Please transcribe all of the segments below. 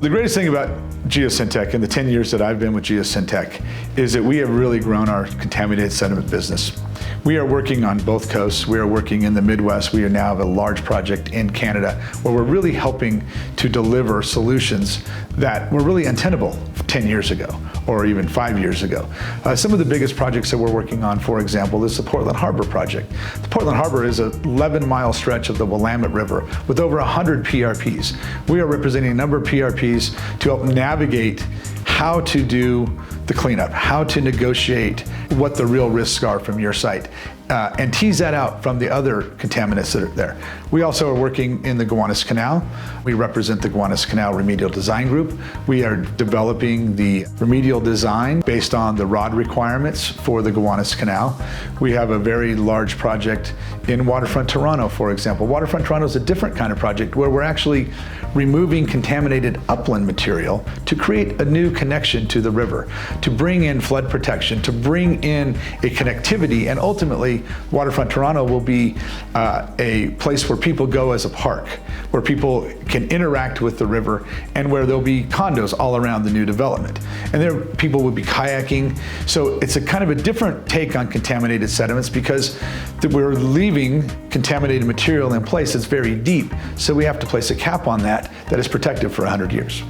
The greatest thing about Geosyntec in the 10 years that I've been with Geosyntec is that we have really grown our contaminated sediment business. We are working on both coasts. We are working in the Midwest. We now have a large project in Canada where we're really helping to deliver solutions that were really untenable 10 years ago or even 5 years ago. Some of the biggest projects that we're working on, for example, is the Portland Harbor project. The Portland Harbor is an 11-mile stretch of the Willamette River with over 100 PRPs. We are representing a number of PRPs to help navigate how to do the cleanup, how to negotiate what the real risks are from your site, and tease that out from the other contaminants that are there. We also are working in the Gowanus Canal. We represent the Gowanus Canal Remedial Design Group. We are developing the remedial design based on the ROD requirements for the Gowanus Canal. We have a very large project in Waterfront, Toronto, for example. Waterfront, Toronto is a different kind of project where we're actually removing contaminated upland material to create a new connection to the river, to bring in flood protection, to bring in a connectivity, and ultimately Waterfront Toronto will be a place where people go as a park, where people can interact with the river, and where there'll be condos all around the new development. And there people will be kayaking. So it's a kind of a different take on contaminated sediments because we're leaving contaminated material in place that's very deep. So we have to place a cap on that is protected for 100 years.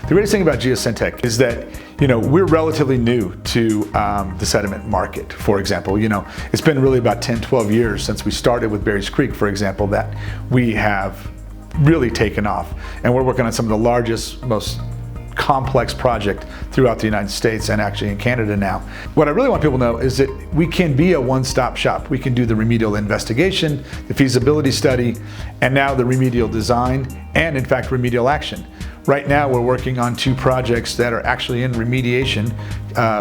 The greatest thing about Geosyntec is that, we're relatively new to the sediment market, for example. It's been really about 10, 12 years since we started with Berries Creek, for example, that we have really taken off. And we're working on some of the largest, most complex project throughout the United States and actually in Canada now. What I really want people to know is that we can be a one-stop shop. We can do the remedial investigation, the feasibility study, and now the remedial design, and in fact remedial action. Right now we're working on 2 projects that are actually in remediation.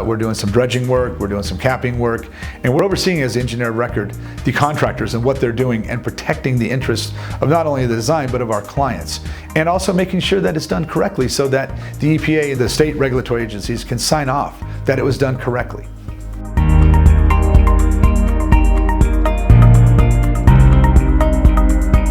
We're doing some dredging work, we're doing some capping work, and we're overseeing as the engineer of record the contractors and what they're doing and protecting the interests of not only the design but of our clients. And also making sure that it's done correctly so that the EPA, the state regulatory agencies, can sign off that it was done correctly.